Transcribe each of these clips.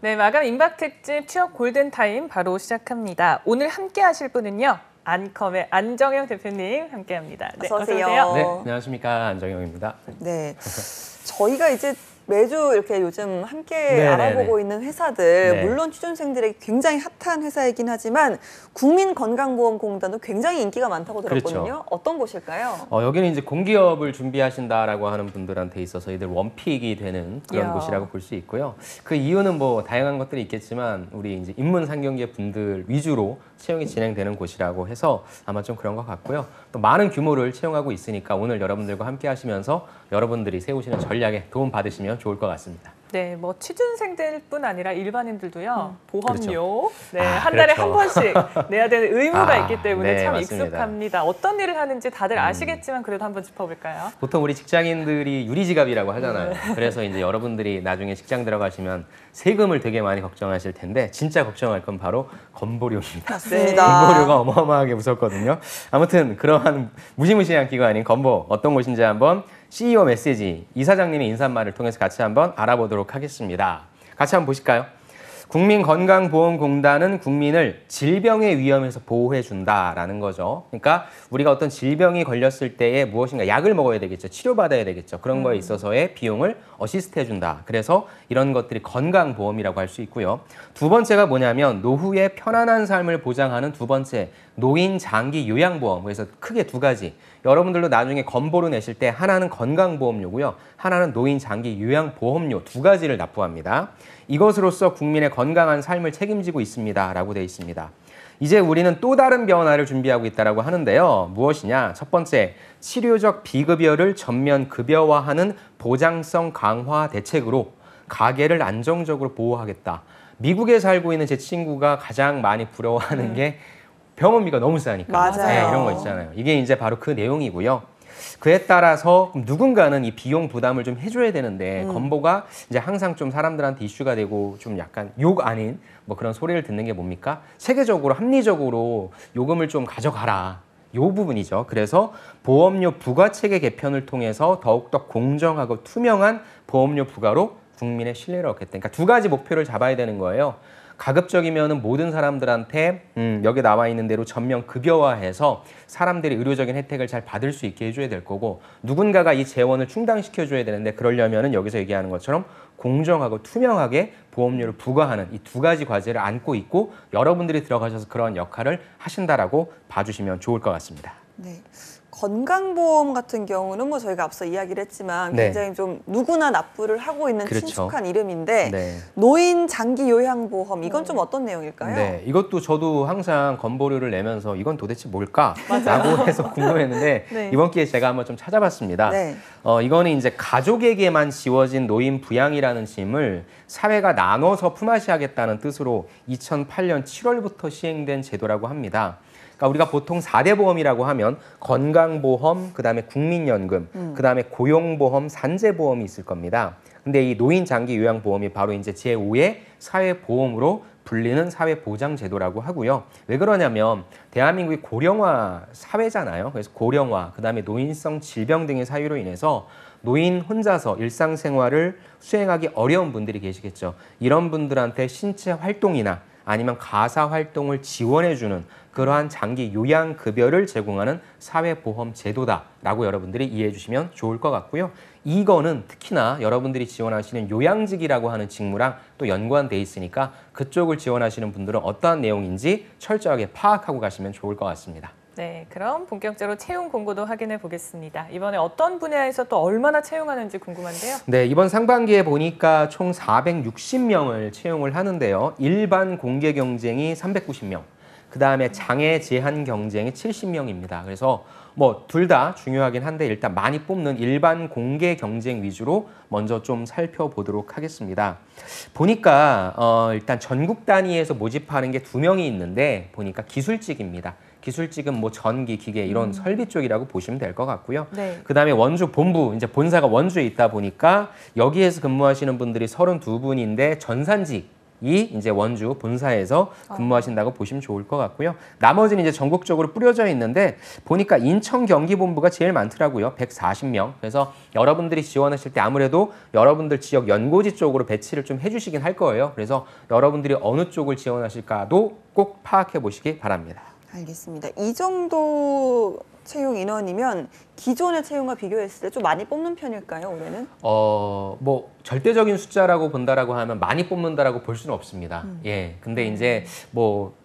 네, 마감 임박 특집 취업 골든타임 바로 시작합니다. 오늘 함께 하실 분은요. 안컴의 안정영 대표님 함께합니다. 네, 어서 오세요. 네, 안녕하십니까. 안정영입니다. 네, 저희가 이제 매주 이렇게 요즘 함께 네네네. 알아보고 있는 회사들, 네. 물론 취준생들에게 굉장히 핫한 회사이긴 하지만 국민건강보험공단도 굉장히 인기가 많다고 들었거든요. 그렇죠. 어떤 곳일까요? 여기는 이제 공기업을 준비하신다라고 하는 분들한테 있어서 이들 원픽이 되는 그런 이야. 곳이라고 볼 수 있고요. 그 이유는 뭐 다양한 것들이 있겠지만 우리 이제 인문상경계 분들 위주로 채용이 진행되는 곳이라고 해서 아마 좀 그런 것 같고요. 또 많은 규모를 채용하고 있으니까 오늘 여러분들과 함께 하시면서 여러분들이 세우시는 전략에 도움 받으시면 좋을 것 같습니다. 네, 뭐 취준생들뿐 아니라 일반인들도요. 보험료 그렇죠. 네, 한 달에 그렇죠. 한 번씩 내야 되는 의무가 있기 때문에 네, 참 맞습니다. 익숙합니다. 어떤 일을 하는지 다들 아시겠지만 그래도 한번 짚어볼까요? 보통 우리 직장인들이 유리지갑이라고 하잖아요. 그래서 이제 여러분들이 나중에 직장 들어가시면 세금을 되게 많이 걱정하실 텐데 진짜 걱정할 건 바로 건보료입니다. 맞습니다. 건보료가 어마어마하게 무섭거든요. 아무튼 그러한 무시무시한 기관인 건보 어떤 곳인지 한번 CEO 메시지 이사장님의 인사말을 통해서 같이 한번 알아보도록 하겠습니다. 같이 한번 보실까요? 국민건강보험공단은 국민을 질병의 위험에서 보호해준다라는 거죠. 그러니까 우리가 어떤 질병이 걸렸을 때에 무엇인가 약을 먹어야 되겠죠. 치료받아야 되겠죠. 그런 거에 있어서의 비용을 어시스트 해준다. 그래서 이런 것들이 건강보험이라고 할 수 있고요. 두 번째가 뭐냐면 노후의 편안한 삶을 보장하는 두 번째 노인 장기 요양보험. 그래서 크게 두 가지. 여러분들도 나중에 건보로 내실 때 하나는 건강보험료고요. 하나는 노인 장기 요양보험료 두 가지를 납부합니다. 이것으로써 국민의 건강한 삶을 책임지고 있습니다. 라고 되어 있습니다. 이제 우리는 또 다른 변화를 준비하고 있다고 하는데요. 무엇이냐? 첫 번째, 치료적 비급여를 전면 급여화하는 보장성 강화 대책으로 가계를 안정적으로 보호하겠다. 미국에 살고 있는 제 친구가 가장 많이 부러워하는 게 병원비가 너무 싸니까. 맞아요. 네, 이런 거 있잖아요. 이게 이제 바로 그 내용이고요. 그에 따라서 누군가는 이 비용 부담을 좀 해줘야 되는데 건보가 이제 항상 좀 사람들한테 이슈가 되고 좀 약간 욕 아닌 뭐 그런 소리를 듣는 게 뭡니까? 세계적으로 합리적으로 요금을 좀 가져가라. 요 부분이죠. 그래서 보험료 부과체계 개편을 통해서 더욱더 공정하고 투명한 보험료 부과로 국민의 신뢰를 얻겠다. 그러니까 두 가지 목표를 잡아야 되는 거예요. 가급적이면은 모든 사람들한테 여기 나와 있는 대로 전면 급여화해서 사람들이 의료적인 혜택을 잘 받을 수 있게 해줘야 될 거고 누군가가 이 재원을 충당시켜줘야 되는데 그러려면은 여기서 얘기하는 것처럼 공정하고 투명하게 보험료를 부과하는 이 두 가지 과제를 안고 있고 여러분들이 들어가셔서 그런 역할을 하신다라고 봐주시면 좋을 것 같습니다. 네. 건강보험 같은 경우는 뭐 저희가 앞서 이야기를 했지만 네. 굉장히 좀 누구나 납부를 하고 있는 그렇죠. 친숙한 이름인데 네. 노인 장기 요양보험 이건 좀 어떤 내용일까요? 네, 이것도 저도 항상 건보료를 내면서 이건 도대체 뭘까라고 해서 궁금했는데 네. 이번 기회에 제가 한번 좀 찾아봤습니다. 네. 이거는 이제 가족에게만 지워진 노인 부양이라는 짐을 사회가 나눠서 품앗이 하겠다는 뜻으로 2008년 7월부터 시행된 제도라고 합니다. 그러니까 우리가 보통 4대 보험이라고 하면 건강보험, 그다음에 국민연금, 그다음에 고용보험, 산재보험이 있을 겁니다. 근데 이 노인 장기 요양보험이 바로 이제 제5의 사회보험으로 불리는 사회보장제도라고 하고요. 왜 그러냐면 대한민국이 고령화 사회잖아요. 그래서 고령화, 그다음에 노인성 질병 등의 사유로 인해서 노인 혼자서 일상생활을 수행하기 어려운 분들이 계시겠죠. 이런 분들한테 신체 활동이나 아니면 가사 활동을 지원해주는 그러한 장기 요양급여를 제공하는 사회보험 제도다라고 여러분들이 이해해 주시면 좋을 것 같고요. 이거는 특히나 여러분들이 지원하시는 요양직이라고 하는 직무랑 또 연관돼 있으니까 그쪽을 지원하시는 분들은 어떠한 내용인지 철저하게 파악하고 가시면 좋을 것 같습니다. 네, 그럼 본격적으로 채용 공고도 확인해 보겠습니다. 이번에 어떤 분야에서 또 얼마나 채용하는지 궁금한데요. 네, 이번 상반기에 보니까 총 460명을 채용을 하는데요. 일반 공개 경쟁이 390명, 그다음에 장애 제한 경쟁이 70명입니다. 그래서 뭐 둘 다 중요하긴 한데 일단 많이 뽑는 일반 공개 경쟁 위주로 먼저 좀 살펴보도록 하겠습니다. 보니까 일단 전국 단위에서 모집하는 게 2명이 있는데 보니까 기술직입니다. 기술직은 뭐 전기, 기계 이런 설비 쪽이라고 보시면 될 것 같고요. 네. 그다음에 원주 본부, 이제 본사가 원주에 있다 보니까 여기에서 근무하시는 분들이 32분인데 전산직 이제 원주 본사에서 근무하신다고 보시면 좋을 것 같고요. 나머지는 이제 전국적으로 뿌려져 있는데 보니까 인천 경기본부가 제일 많더라고요. 140명. 그래서 여러분들이 지원하실 때 아무래도 여러분들 지역 연고지 쪽으로 배치를 좀 해주시긴 할 거예요. 그래서 여러분들이 어느 쪽을 지원하실까도 꼭 파악해 보시기 바랍니다. 알겠습니다. 이 정도 채용 인원이면 기존의 채용과 비교했을 때 좀 많이 뽑는 편일까요, 올해는? 뭐 절대적인 숫자라고 본다라고 하면 많이 뽑는다라고 볼 수는 없습니다. 예. 근데 이제 뭐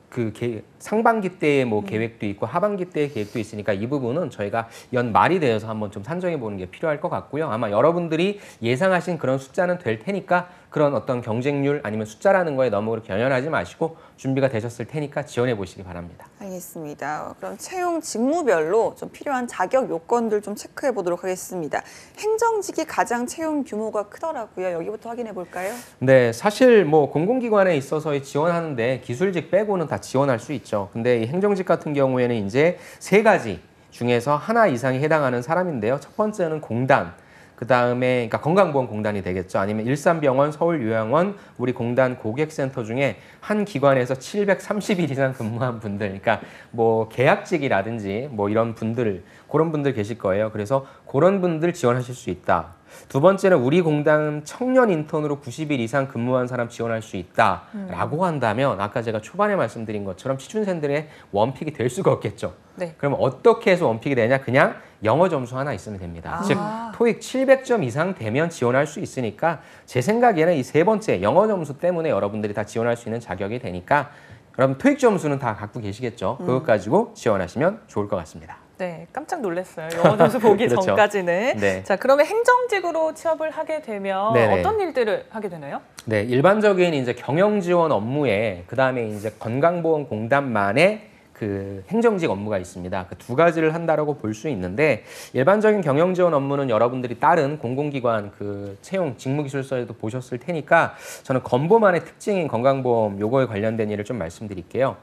상반기 때의 뭐 계획도 있고 하반기 때의 계획도 있으니까 이 부분은 저희가 연말이 되어서 한번 좀 산정해 보는 게 필요할 것 같고요. 아마 여러분들이 예상하신 그런 숫자는 될 테니까 그런 어떤 경쟁률 아니면 숫자라는 거에 너무 그렇게 연연하지 마시고 준비가 되셨을 테니까 지원해 보시기 바랍니다. 알겠습니다. 그럼 채용 직무별로 좀 필요한 자격 요건들 좀 체크해 보도록 하겠습니다. 행정직이 가장 채용 규모가 크더라고요. 여기부터 확인해 볼까요? 네, 사실 뭐 공공기관에 있어서 기원하는데 기술직 빼고는 다 지원할 수 있죠. 근데 이 행정직 같은 경우에는 이제 3가지 중에서 하나 이상이 해당하는 사람인데요. 첫 번째는 공단. 그 다음에 그러니까 건강보험공단이 되겠죠. 아니면 일산병원, 서울요양원, 우리 공단 고객센터 중에 한 기관에서 730일 이상 근무한 분들, 그러니까 뭐 계약직이라든지 뭐 이런 분들, 그런 분들 계실 거예요. 그래서 그런 분들 지원하실 수 있다. 두 번째는 우리 공단 청년 인턴으로 90일 이상 근무한 사람 지원할 수 있다라고 한다면 아까 제가 초반에 말씀드린 것처럼 취준생들의 원픽이 될 수가 없겠죠. 네. 그럼 어떻게 해서 원픽이 되냐? 그냥 영어 점수 하나 있으면 됩니다. 즉 토익 700점 이상 되면 지원할 수 있으니까 제 생각에는 이 3번째 영어 점수 때문에 여러분들이 다 지원할 수 있는 자격이 되니까 여러분 토익 점수는 다 갖고 계시겠죠. 그것 가지고 지원하시면 좋을 것 같습니다. 네, 깜짝 놀랐어요. 영어 점수 보기 그렇죠. 전까지는. 네. 자, 그러면 행정직으로 취업을 하게 되면 네네. 어떤 일들을 하게 되나요? 네, 일반적인 이제 경영 지원 업무에 그다음에 이제 건강보험공단만의 그 행정직 업무가 있습니다. 그 2가지를 한다라고 볼 수 있는데 일반적인 경영 지원 업무는 여러분들이 다른 공공기관 그 채용 직무기술서에도 보셨을 테니까 저는 건보만의 특징인 건강보험 요거에 관련된 일을 좀 말씀드릴게요.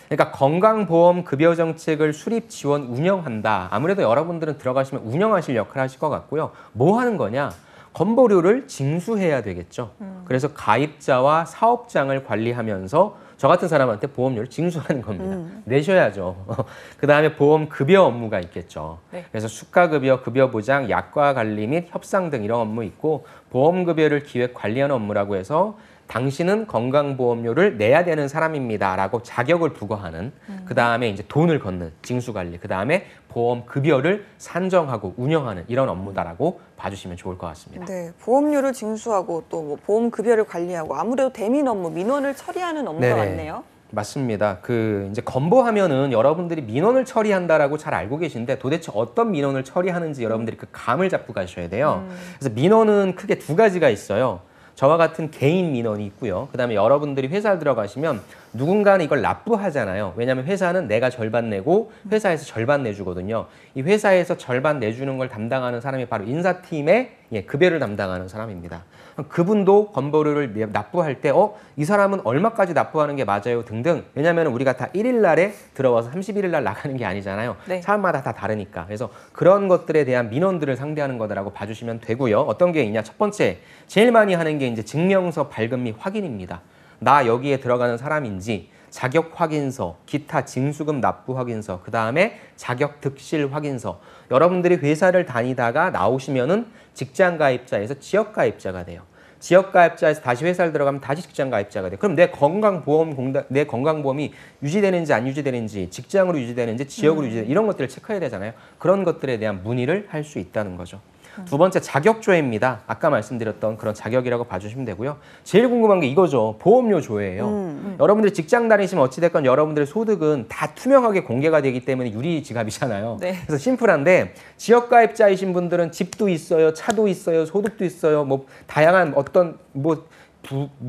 그러니까 건강보험 급여 정책을 수립, 지원, 운영한다. 아무래도 여러분들은 들어가시면 운영하실 역할을 하실 것 같고요. 뭐 하는 거냐? 건보료를 징수해야 되겠죠. 그래서 가입자와 사업장을 관리하면서 저 같은 사람한테 보험료를 징수하는 겁니다. 내셔야죠. 그 다음에 보험 급여 업무가 있겠죠. 네. 그래서 수가급여, 급여보장, 약과 관리 및 협상 등 이런 업무 있고 보험급여를 기획 관리하는 업무라고 해서 당신은 건강보험료를 내야 되는 사람입니다 라고 자격을 부과하는 그 다음에 이제 돈을 걷는 징수관리 그 다음에 보험급여를 산정하고 운영하는 이런 업무다라고 봐주시면 좋을 것 같습니다. 네, 보험료를 징수하고 또 뭐 보험 급여를 관리하고 아무래도 대민 업무, 민원을 처리하는 업무가 네네. 많네요. 맞습니다. 그 이제 건보하면은 여러분들이 민원을 처리한다라고 잘 알고 계신데 도대체 어떤 민원을 처리하는지 여러분들이 그 감을 잡고 가셔야 돼요. 그래서 민원은 크게 2가지가 있어요. 저와 같은 개인 민원이 있고요. 그다음에 여러분들이 회사에 들어가시면 누군가는 이걸 납부하잖아요. 왜냐하면 회사는 내가 절반 내고 회사에서 절반 내주거든요. 이 회사에서 절반 내주는 걸 담당하는 사람이 바로 인사팀의 급여를 담당하는 사람입니다. 그분도 건보료를 납부할 때 이 사람은 얼마까지 납부하는 게 맞아요 등등. 왜냐하면 우리가 다 1일 날에 들어와서 31일 날 나가는 게 아니잖아요. 네. 사람마다 다 다르니까. 그래서 그런 것들에 대한 민원들을 상대하는 거다라고 봐주시면 되고요. 어떤 게 있냐? 첫 번째, 제일 많이 하는 게 이제 증명서 발급 및 확인입니다. 나 여기에 들어가는 사람인지 자격 확인서, 기타 징수금 납부 확인서, 그 다음에 자격 득실 확인서. 여러분들이 회사를 다니다가 나오시면은 직장 가입자에서 지역 가입자가 돼요. 지역 가입자에서 다시 회사를 들어가면 다시 직장 가입자가 돼요. 그럼 내 건강보험이 유지되는지 안 유지되는지, 직장으로 유지되는지, 지역으로 유지되는지 이런 것들을 체크해야 되잖아요. 그런 것들에 대한 문의를 할 수 있다는 거죠. 2번째 자격조회입니다. 아까 말씀드렸던 그런 자격이라고 봐주시면 되고요. 제일 궁금한 게 이거죠. 보험료 조회예요. 여러분들이 직장 다니시면 어찌됐건 여러분들의 소득은 다 투명하게 공개가 되기 때문에 유리지갑이잖아요. 네. 그래서 심플한데 지역가입자이신 분들은 집도 있어요, 차도 있어요, 소득도 있어요, 뭐 다양한 어떤 뭐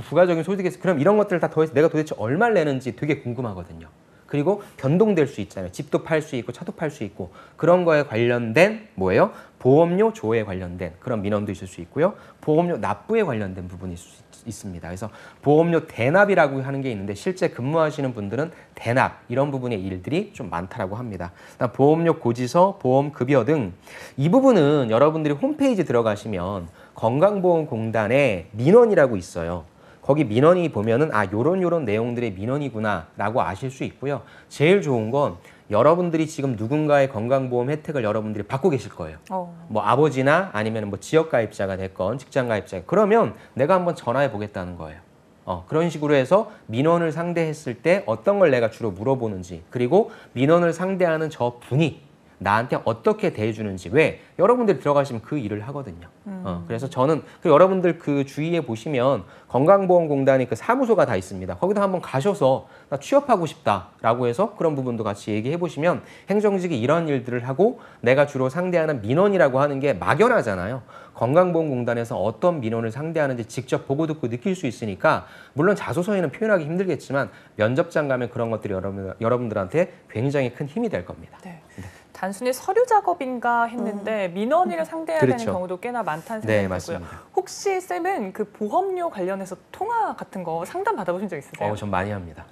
부가적인 소득이 있어요. 그럼 이런 것들을 다 더해서 내가 도대체 얼마를 내는지 되게 궁금하거든요. 그리고 변동될 수 있잖아요. 집도 팔 수 있고 차도 팔 수 있고 그런 거에 관련된 뭐예요? 보험료 조회에 관련된 그런 민원도 있을 수 있고요. 보험료 납부에 관련된 부분이 있습니다. 그래서 보험료 대납이라고 하는 게 있는데 실제 근무하시는 분들은 대납 이런 부분의 일들이 좀 많다라고 합니다. 보험료 고지서, 보험급여 등 이 부분은 여러분들이 홈페이지 들어가시면 건강보험공단에 민원이라고 있어요. 거기 민원이 보면은 아 요런 내용들의 민원이구나라고 아실 수 있고요. 제일 좋은 건 여러분들이 지금 누군가의 건강보험 혜택을 여러분들이 받고 계실 거예요. 뭐 아버지나 아니면 뭐 지역가입자가 됐건 직장가입자, 그러면 내가 한번 전화해 보겠다는 거예요. 그런 식으로 해서 민원을 상대했을 때 어떤 걸 내가 주로 물어보는지, 그리고 민원을 상대하는 저 분이 나한테 어떻게 대해주는지, 왜 여러분들이 들어가시면 그 일을 하거든요. 그래서 저는 여러분들 그 주위에 보시면 건강보험공단이 그 사무소가 다 있습니다. 거기다 한번 가셔서 나 취업하고 싶다라고 해서 그런 부분도 같이 얘기해 보시면 행정직이 이런 일들을 하고 내가 주로 상대하는 민원이라고 하는 게 막연하잖아요. 건강보험공단에서 어떤 민원을 상대하는지 직접 보고 듣고 느낄 수 있으니까, 물론 자소서에는 표현하기 힘들겠지만 면접장 가면 그런 것들이 여러분들한테 굉장히 큰 힘이 될 겁니다. 네. 단순히 서류 작업인가 했는데 민원인을 상대해야 그렇죠. 되는 경우도 꽤나 많다는 네, 생각이 들고요. 맞습니다. 혹시 쌤은 그 보험료 관련해서 통화 같은 거 상담 받아보신 적 있으세요? 전 많이 합니다.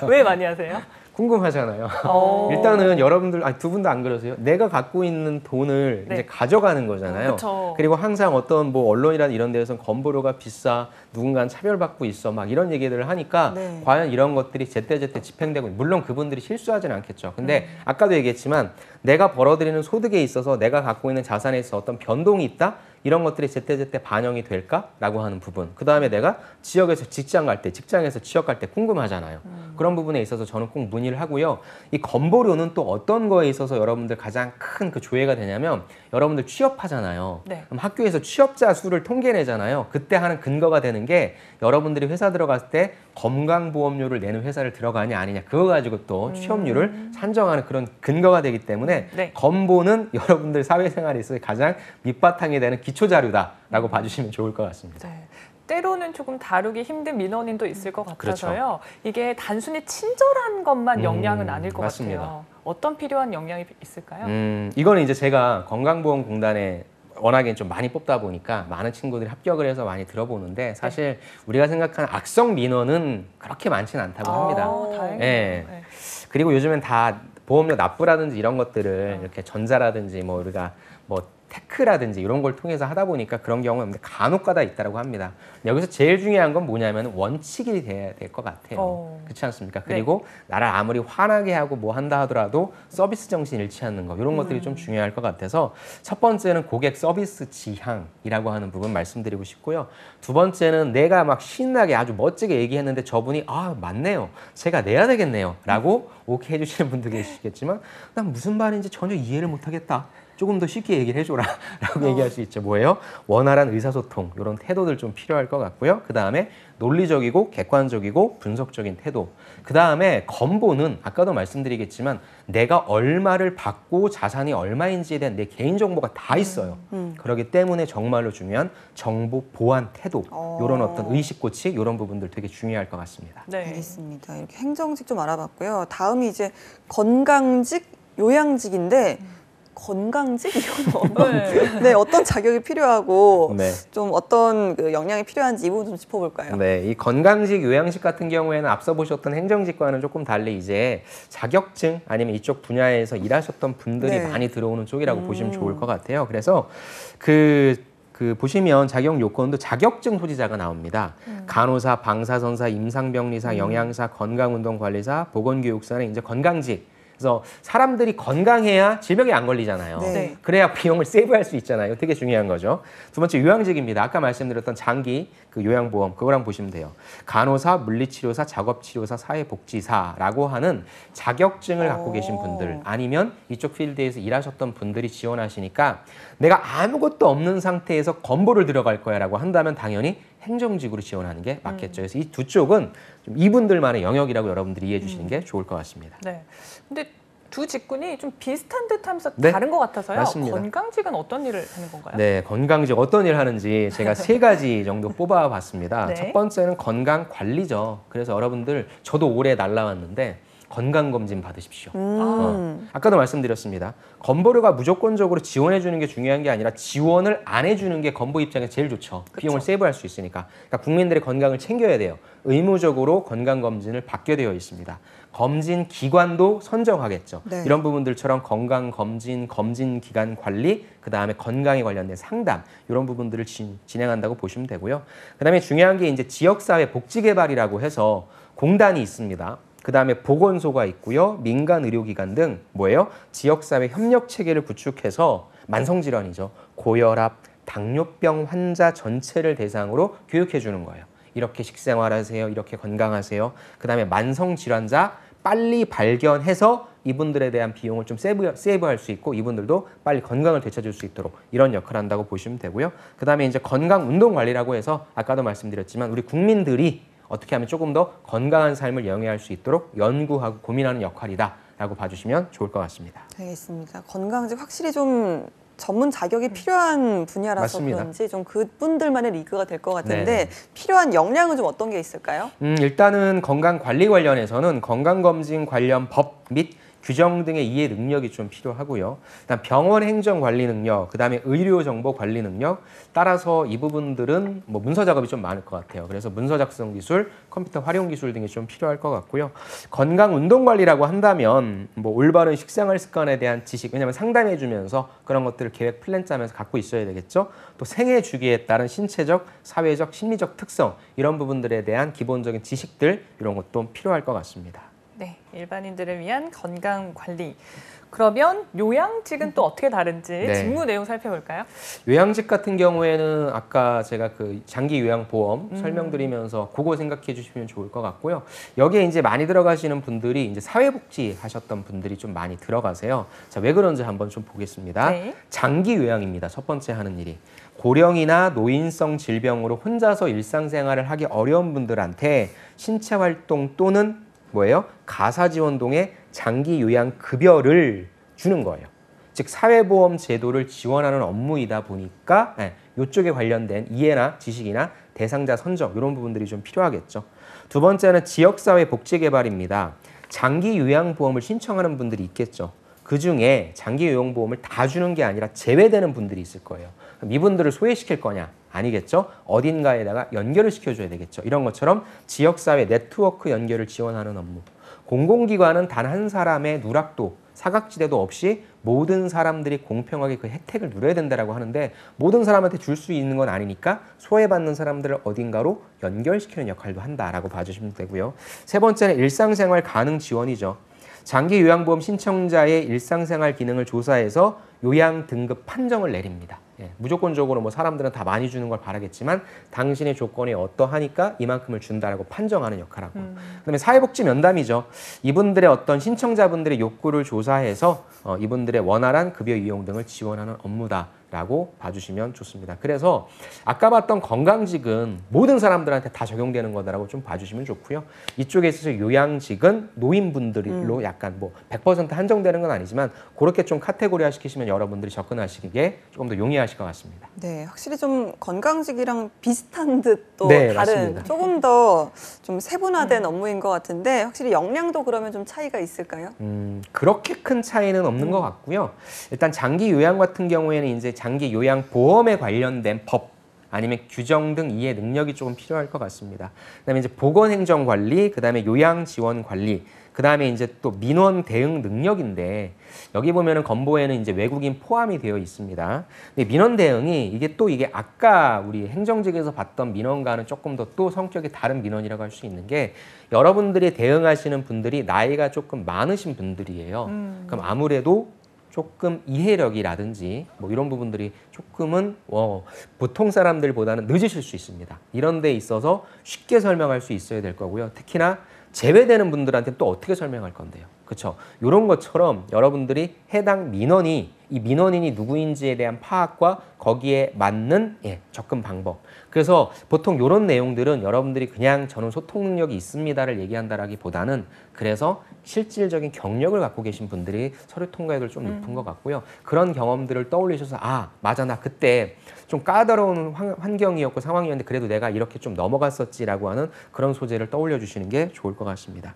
왜 많이 하세요? 궁금하잖아요. 어. 일단은 여러분들, 두 분도 안 그러세요? 내가 갖고 있는 돈을 네. 이제 가져가는 거잖아요. 그쵸. 그리고 항상 어떤 뭐 언론이나 이런 데에서는 건보료가 비싸, 누군가는 차별받고 있어, 막 이런 얘기들을 하니까 네. 과연 이런 것들이 제때제때 집행되고, 물론 그분들이 실수하지는 않겠죠. 근데 아까도 얘기했지만 내가 벌어들이는 소득에 있어서 내가 갖고 있는 자산에 있어서 어떤 변동이 있다? 이런 것들이 제때제때 반영이 될까라고 하는 부분. 그 다음에 내가 지역에서 직장 갈 때, 직장에서 취업 갈 때 궁금하잖아요. 그런 부분에 있어서 저는 꼭 문의를 하고요. 이 건보료는 또 어떤 거에 있어서 여러분들 가장 큰 그 조회가 되냐면, 여러분들 취업하잖아요. 네. 그럼 학교에서 취업자 수를 통계내잖아요. 그때 하는 근거가 되는 게 여러분들이 회사 들어갔을 때 건강보험료를 내는 회사를 들어가냐 아니냐, 그거 가지고 또 취업률을 산정하는 그런 근거가 되기 때문에 네. 건보는 여러분들 사회생활에 있어서 가장 밑바탕이 되는 기초자료다라고 봐주시면 좋을 것 같습니다. 네. 때로는 조금 다루기 힘든 민원인도 있을 것 그렇죠. 같아서요. 이게 단순히 친절한 것만 영향은 아닐 것 맞습니다. 같아요. 어떤 필요한 영향이 있을까요? 이거는 이제 제가 건강보험공단에 워낙에 좀 많이 뽑다 보니까 많은 친구들이 합격을 해서 많이 들어보는데, 사실 우리가 생각하는 악성 민원은 그렇게 많지는 않다고 합니다. 다행이네요. 예. 네. 그리고 요즘엔 다 보험료 납부라든지 이런 것들을 이렇게 전자라든지 뭐 우리가 뭐 테크라든지 이런 걸 통해서 하다 보니까 그런 경우는 간혹가다 있다고 합니다. 여기서 제일 중요한 건 뭐냐면 원칙이 돼야 될 것 같아요. 그렇지 않습니까? 그리고 나를 아무리 화나게 하고 뭐 한다 하더라도 서비스 정신 잃지 않는 거, 이런 것들이 좀 중요할 것 같아서 첫 번째는 고객 서비스 지향이라고 하는 부분 말씀드리고 싶고요. 두 번째는 내가 막 신나게 아주 멋지게 얘기했는데 저분이 맞네요, 제가 내야 되겠네요 라고 오케이 해주시는 분도 계시겠지만, 난 무슨 말인지 전혀 이해를 못하겠다, 조금 더 쉽게 얘기를 해줘라 라고 얘기할 수 있죠. 뭐예요? 원활한 의사소통, 이런 태도들 좀 필요할 것 같고요. 그 다음에 논리적이고 객관적이고 분석적인 태도. 그 다음에 건보는 아까도 말씀드리겠지만 내가 얼마를 받고 자산이 얼마인지에 대한 내 개인정보가 다 있어요. 그렇기 때문에 정말로 중요한 정보 보안 태도, 이런 어떤 의식고치, 이런 부분들 되게 중요할 것 같습니다. 네. 알겠습니다. 이렇게 행정직 좀 알아봤고요. 다음이 이제 건강직, 요양직인데 건강직? 이건 어떤 자격이 필요하고 네. 좀 어떤 그 역량이 필요한지 이 부분 좀 짚어볼까요? 네, 이 건강직, 요양직 같은 경우에는 앞서 보셨던 행정직과는 조금 달리 이제 자격증 아니면 이쪽 분야에서 일하셨던 분들이 네. 많이 들어오는 쪽이라고 보시면 좋을 것 같아요. 그래서 그 보시면 자격 요건도 자격증 소지자가 나옵니다. 간호사, 방사선사, 임상병리사, 영양사, 건강운동관리사, 보건교육사는 이제 건강직. 그래서 사람들이 건강해야 질병에 안 걸리잖아요. 네. 그래야 비용을 세이브할 수 있잖아요. 되게 중요한 거죠. 두 번째 요양직입니다. 아까 말씀드렸던 장기 그 요양보험, 그거랑 보시면 돼요. 간호사, 물리치료사, 작업치료사, 사회복지사라고 하는 자격증을 갖고 계신 분들, 아니면 이쪽 필드에서 일하셨던 분들이 지원하시니까 내가 아무것도 없는 상태에서 건보를 들어갈 거야 라고 한다면 당연히 행정직으로 지원하는 게 맞겠죠. 그래서 이 두 쪽은 좀 이분들만의 영역이라고 여러분들이 이해해 주시는 게 좋을 것 같습니다. 네. 근데 두 직군이 좀 비슷한 듯하면서 네, 다른 것 같아서요. 맞습니다. 건강직은 어떤 일을 하는 건가요? 네, 건강직 어떤 일 하는지 제가 3가지 정도 뽑아봤습니다. 네. 첫 번째는 건강관리죠. 그래서 여러분들, 저도 올해 날라왔는데 건강검진 받으십시오. 아까도 말씀드렸습니다. 건보료가 무조건적으로 지원해 주는 게 중요한 게 아니라 지원을 안 해주는 게 건보 입장에 제일 좋죠. 비용을 세이브할 수 있으니까. 그러니까 국민들의 건강을 챙겨야 돼요. 의무적으로 건강검진을 받게 되어 있습니다. 검진 기관도 선정하겠죠. 네. 이런 부분들처럼 건강검진, 검진기관 관리, 그다음에 건강에 관련된 상담 이런 부분들을 진행한다고 보시면 되고요. 그다음에 중요한 게 이제 지역사회 복지개발이라고 해서 공단이 있습니다. 그다음에 보건소가 있고요. 민간의료기관 등 뭐예요? 지역사회 협력체계를 구축해서 만성질환이죠. 고혈압, 당뇨병 환자 전체를 대상으로 교육해 주는 거예요. 이렇게 식생활하세요. 이렇게 건강하세요. 그다음에 만성질환자 빨리 발견해서 이분들에 대한 비용을 좀 세이브할 수 있고 이분들도 빨리 건강을 되찾을 수 있도록 이런 역할을 한다고 보시면 되고요. 그다음에 이제 건강운동관리라고 해서 아까도 말씀드렸지만 우리 국민들이 어떻게 하면 조금 더 건강한 삶을 영위할 수 있도록 연구하고 고민하는 역할이다라고 봐주시면 좋을 것 같습니다. 알겠습니다. 건강직 확실히 좀 전문 자격이 필요한 분야라서 맞습니다. 그런지 좀 그분들만의 리그가 될 것 같은데 네. 필요한 역량은 좀 어떤 게 있을까요? 일단은 건강관리 관련해서는 건강검진 관련 법 및 규정 등의 이해 능력이 좀 필요하고요. 그다음 병원 행정 관리 능력, 그다음에 의료 정보 관리 능력. 따라서 이 부분들은 뭐 문서 작업이 좀 많을 것 같아요. 그래서 문서 작성 기술, 컴퓨터 활용 기술 등이 좀 필요할 것 같고요. 건강 운동 관리라고 한다면 뭐 올바른 식생활 습관에 대한 지식, 왜냐하면 상담해 주면서 그런 것들을 계획 플랜 짜면서 갖고 있어야 되겠죠. 또 생애 주기에 따른 신체적, 사회적, 심리적 특성 이런 부분들에 대한 기본적인 지식들 이런 것도 필요할 것 같습니다. 네, 일반인들을 위한 건강 관리. 그러면 요양직은 또 어떻게 다른지 네. 직무 내용 살펴볼까요? 요양직 같은 경우에는 아까 제가 그 장기 요양보험 설명드리면서 그거 생각해 주시면 좋을 것 같고요. 여기에 이제 많이 들어가시는 분들이 이제 사회복지 하셨던 분들이 좀 많이 들어가세요. 자, 왜 그런지 한번 좀 보겠습니다. 네. 장기 요양입니다. 첫 번째 하는 일이. 고령이나 노인성 질병으로 혼자서 일상생활을 하기 어려운 분들한테 신체 활동 또는 뭐예요? 가사지원동의 장기 요양 급여를 주는 거예요. 즉 사회보험 제도를 지원하는 업무이다 보니까 이쪽에 관련된 이해나 지식이나 대상자 선정 이런 부분들이 좀 필요하겠죠. 두 번째는 지역사회 복지개발입니다. 장기 요양보험을 신청하는 분들이 있겠죠. 그중에 장기 요양보험을 다 주는 게 아니라 제외되는 분들이 있을 거예요. 그럼 이분들을 소외시킬 거냐? 아니겠죠. 어딘가에다가 연결을 시켜줘야 되겠죠. 이런 것처럼 지역사회 네트워크 연결을 지원하는 업무. 공공기관은 단 한 사람의 누락도, 사각지대도 없이 모든 사람들이 공평하게 그 혜택을 누려야 된다고 하는데 모든 사람한테 줄 수 있는 건 아니니까 소외받는 사람들을 어딘가로 연결시키는 역할도 한다라고 봐주시면 되고요. 세 번째는 일상생활 가능 지원이죠. 장기 요양보험 신청자의 일상생활 기능을 조사해서 요양 등급 판정을 내립니다. 무조건적으로 뭐 사람들은 다 많이 주는 걸 바라겠지만 당신의 조건이 어떠하니까 이만큼을 준다라고 판정하는 역할하고 그다음에 사회복지 면담이죠. 이분들의 어떤 신청자분들의 욕구를 조사해서 이분들의 원활한 급여 이용 등을 지원하는 업무다라고 봐주시면 좋습니다. 그래서 아까 봤던 건강직은 모든 사람들한테 다 적용되는 거다라고 좀 봐주시면 좋고요. 이쪽에 있어서 요양직은 노인분들로 약간 뭐 100% 한정되는 건 아니지만 그렇게 좀 카테고리화 시키시면 여러분들이 접근하시기에 조금 더 용이하실 것 같습니다. 네, 확실히 좀 건강직이랑 비슷한 듯 또 네, 다른 맞습니다. 조금 더 좀 세분화된 업무인 것 같은데 확실히 역량도 그러면 좀 차이가 있을까요? 그렇게 큰 차이는 없는 것 같고요. 일단 장기 요양 같은 경우에는 이제 장기 요양 보험에 관련된 법 아니면 규정 등 이해 능력이 조금 필요할 것 같습니다. 그다음에 이제 보건행정관리, 그다음에 요양지원관리, 그다음에 이제 또 민원 대응 능력인데 여기 보면은 건보에는 이제 외국인 포함이 되어 있습니다. 근데 민원 대응이 이게 아까 우리 행정직에서 봤던 민원과는 조금 더 또 성격이 다른 민원이라고 할 수 있는 게 여러분들이 대응하시는 분들이 나이가 조금 많으신 분들이에요. 그럼 아무래도 조금 이해력이라든지 뭐 이런 부분들이 조금은 보통 사람들보다는 늦으실 수 있습니다. 이런 데 있어서 쉽게 설명할 수 있어야 될 거고요. 특히나 제외되는 분들한테 또 어떻게 설명할 건데요. 그렇죠? 이런 것처럼 여러분들이 해당 민원이 이 민원인이 누구인지에 대한 파악과 거기에 맞는 접근 방법. 그래서 보통 이런 내용들은 여러분들이 그냥 저는 소통 능력이 있습니다를 얘기한다라기보다는 그래서 실질적인 경력을 갖고 계신 분들이 서류 통과율이 좀 높은 것 같고요. 그런 경험들을 떠올리셔서 맞아 나 그때 좀 까다로운 환경이었고 상황이었는데 그래도 내가 이렇게 좀 넘어갔었지라고 하는 그런 소재를 떠올려 주시는 게 좋을 것 같습니다.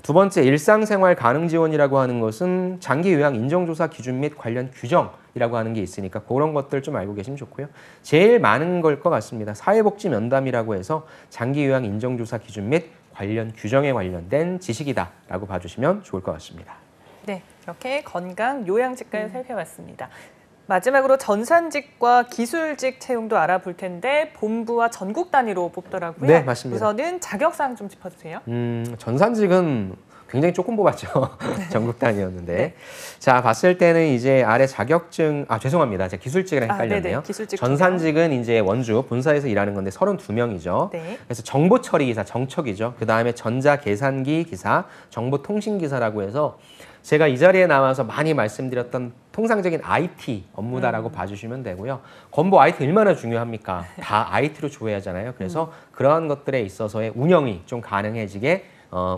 두 번째, 일상생활 가능 지원이라고 하는 것은 장기 요양 인정조사 기준 및 관련 관련 규정이라고 하는 게 있으니까 그런 것들 좀 알고 계시면 좋고요. 제일 많은 걸 것 같습니다. 사회복지 면담이라고 해서 장기 요양 인정조사 기준 및 관련 규정에 관련된 지식이다라고 봐주시면 좋을 것 같습니다. 네, 이렇게 건강 요양직까지 살펴봤습니다. 마지막으로 전산직과 기술직 채용도 알아볼 텐데 본부와 전국 단위로 뽑더라고요. 네, 맞습니다. 우선은 자격사항 좀 짚어주세요. 전산직은 굉장히 조금 뽑았죠. 전국 단위였는데. 네. 자, 봤을 때는 이제 아래 자격증, 죄송합니다. 제가 기술직이랑 헷갈렸네요. 네네, 기술직 전산직은 이제 원주, 본사에서 일하는 건데 32명이죠. 네. 그래서 정보처리기사, 정척이죠. 그 다음에 전자계산기 기사, 정보통신기사라고 해서 제가 이 자리에 나와서 많이 말씀드렸던 통상적인 IT 업무다라고 봐주시면 되고요. 건보 IT 얼마나 중요합니까? 다 IT로 조회하잖아요. 그래서 그러한 것들에 있어서의 운영이 좀 가능해지게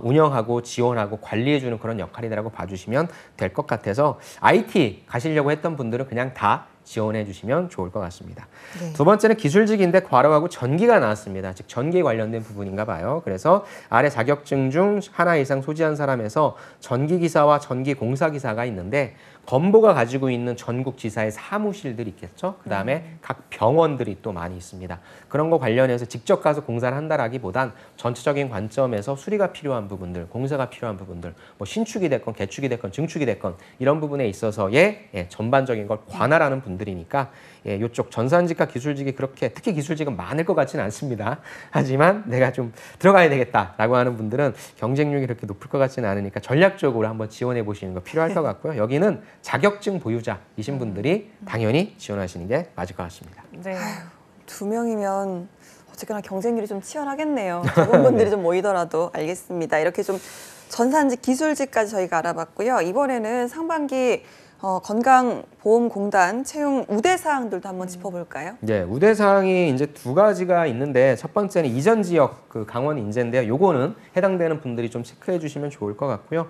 운영하고 지원하고 관리해주는 그런 역할이라고 봐주시면 될 것 같아서 IT 가시려고 했던 분들은 그냥 다 지원해 주시면 좋을 것 같습니다. 네. 두 번째는 기술직인데 괄호하고 전기가 나왔습니다. 즉 전기에 관련된 부분인가 봐요. 그래서 아래 자격증 중 하나 이상 소지한 사람에서 전기기사와 전기공사기사가 있는데 건보가 가지고 있는 전국 지사의 사무실들이 있겠죠. 그다음에 각 병원들이 또 많이 있습니다. 그런 거 관련해서 직접 가서 공사를 한다라기보단 전체적인 관점에서 수리가 필요한 부분들, 공사가 필요한 부분들, 뭐 신축이 됐건 개축이 됐건 증축이 됐건 이런 부분에 있어서의 전반적인 걸 관할하는 분들이니까 이쪽 전산직과 기술직이 그렇게 특히 기술직은 많을 것 같지는 않습니다. 하지만 내가 좀 들어가야 되겠다라고 하는 분들은 경쟁력이 그렇게 높을 것 같지는 않으니까 전략적으로 한번 지원해 보시는 거 필요할 것 같고요. 여기는 자격증 보유자이신 분들이 당연히 지원하시는 게 맞을 것 같습니다. 네. 2명이면 어쨌거나 경쟁률이 좀 치열하겠네요. 적은 분들이 좀 모이더라도 알겠습니다. 이렇게 좀 전산직, 기술직까지 저희가 알아봤고요. 이번에는 상반기 건강보험공단 채용 우대 사항들도 한번 짚어볼까요? 네, 우대 사항이 이제 두 가지가 있는데 첫 번째는 이전 지역 그 강원 인재인데요. 요거는 해당되는 분들이 좀 체크해 주시면 좋을 것 같고요.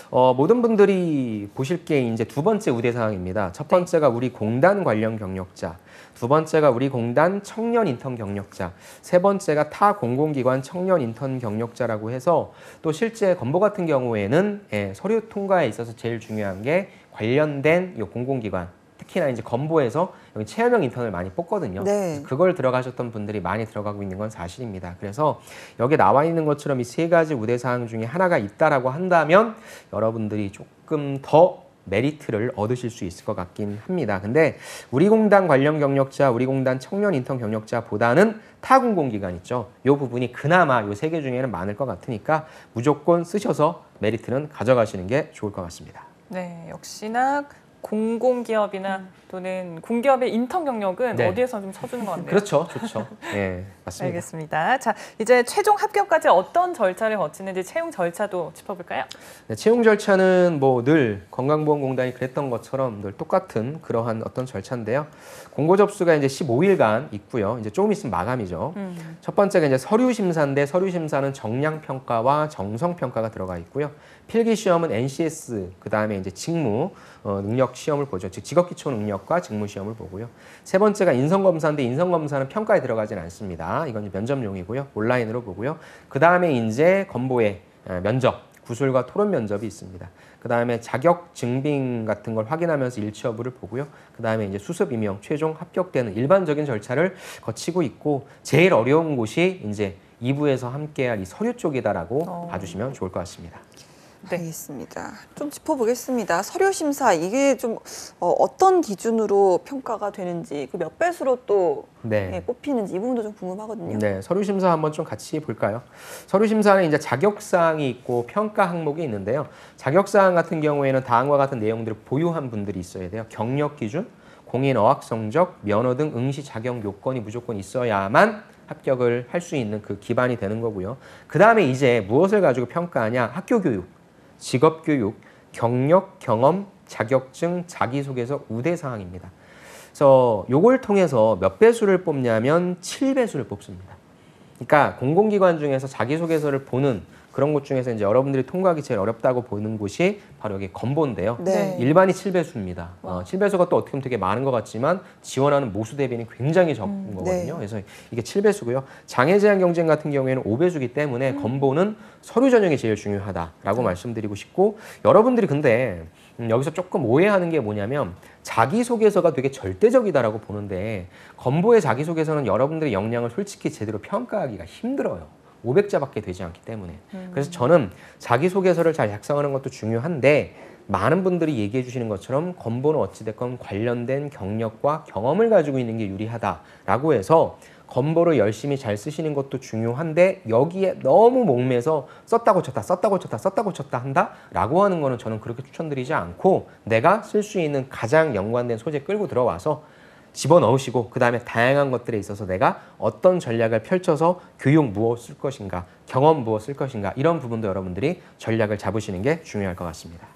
모든 분들이 보실 게 이제 두 번째 우대 사항입니다. 첫 번째가 우리 공단 관련 경력자, 두 번째가 우리 공단 청년 인턴 경력자, 세 번째가 타 공공기관 청년 인턴 경력자라고 해서 또 실제 건보 같은 경우에는 서류 통과에 있어서 제일 중요한 게 관련된 이 공공기관, 특히나 이제 건보에서 여기 체험형 인턴을 많이 뽑거든요. 네. 그걸 들어가셨던 분들이 많이 들어가고 있는 건 사실입니다. 그래서 여기 나와 있는 것처럼 이 세 가지 우대 사항 중에 하나가 있다라고 한다면 여러분들이 조금 더 메리트를 얻으실 수 있을 것 같긴 합니다. 근데 우리 공단 관련 경력자, 우리 공단 청년 인턴 경력자보다는 타 공공기관 있죠. 이 부분이 그나마 이 세 개 중에는 많을 것 같으니까 무조건 쓰셔서 메리트는 가져가시는 게 좋을 것 같습니다. 네, 역시나 공공기업이나 또는 공기업의 인턴 경력은 네. 어디에서 좀 쳐주는 것 같네요. 그렇죠. 좋죠. 네, 맞습니다. 알겠습니다. 자, 이제 최종 합격까지 어떤 절차를 거치는지 채용 절차도 짚어볼까요? 네, 채용 절차는 뭐 늘 건강보험공단이 그랬던 것처럼 늘 똑같은 그러한 어떤 절차인데요. 공고 접수가 이제 15일간 있고요. 이제 조금 있으면 마감이죠. 첫 번째가 이제 서류 심사인데 서류 심사는 정량 평가와 정성 평가가 들어가 있고요. 필기 시험은 NCS 그다음에 이제 직무 능력 시험을 보죠. 즉 직업 기초 능력과 직무 시험을 보고요. 세 번째가 인성 검사인데 인성 검사는 평가에 들어가지는 않습니다. 이건 이제 면접용이고요. 온라인으로 보고요. 그다음에 이제 건보의 면접, 구술과 토론 면접이 있습니다. 그다음에 자격 증빙 같은 걸 확인하면서 일치 여부를 보고요. 그다음에 이제 수습 임용 최종 합격되는 일반적인 절차를 거치고 있고 제일 어려운 곳이 이제 2부에서 함께할 이 서류 쪽이다라고 봐주시면 좋을 것 같습니다. 네. 알겠습니다. 좀 짚어보겠습니다. 서류 심사 이게 좀 어떤 기준으로 평가가 되는지 그 몇 배수로 또 네. 뽑히는지 이 부분도 좀 궁금하거든요. 네, 서류 심사 한번 좀 같이 볼까요? 서류 심사는 이제 자격 사항이 있고 평가 항목이 있는데요. 자격 사항 같은 경우에는 다음과 같은 내용들을 보유한 분들이 있어야 돼요. 경력 기준, 공인 어학 성적, 면허 등 응시 자격 요건이 무조건 있어야만 합격을 할 수 있는 그 기반이 되는 거고요. 그다음에 이제 무엇을 가지고 평가하냐? 학교 교육, 직업 교육, 경력, 경험, 자격증, 자기소개서, 우대 사항입니다. 그래서 요걸 통해서 몇 배수를 뽑냐면 7배수를 뽑습니다. 그러니까 공공기관 중에서 자기소개서를 보는 그런 곳 중에서 이제 여러분들이 통과하기 제일 어렵다고 보는 곳이 바로 여기 건보인데요. 네. 일반이 7배수입니다. 7배수가 또 어떻게 보면 되게 많은 것 같지만 지원하는 모수 대비는 굉장히 적은 거거든요. 네. 그래서 이게 7배수고요. 장애 제한 경쟁 같은 경우에는 5배수이기 때문에 건보는 서류 전형이 제일 중요하다라고 말씀드리고 싶고, 여러분들이 근데 여기서 조금 오해하는 게 뭐냐면 자기소개서가 되게 절대적이다라고 보는데, 건보의 자기소개서는 여러분들의 역량을 솔직히 제대로 평가하기가 힘들어요. 500자밖에 되지 않기 때문에. 그래서 저는 자기소개서를 잘 작성하는 것도 중요한데, 많은 분들이 얘기해 주시는 것처럼 건보는 어찌됐건 관련된 경력과 경험을 가지고 있는 게 유리하다라고 해서 건보를 열심히 잘 쓰시는 것도 중요한데, 여기에 너무 목매서 썼다 고쳤다 썼다 고쳤다 썼다 고쳤다 한다라고 하는 거는 저는 그렇게 추천드리지 않고, 내가 쓸 수 있는 가장 연관된 소재 끌고 들어와서 집어넣으시고, 그 다음에 다양한 것들에 있어서 내가 어떤 전략을 펼쳐서 교육 무엇 쓸 것인가, 경험 무엇 쓸 것인가, 이런 부분도 여러분들이 전략을 잡으시는 게 중요할 것 같습니다.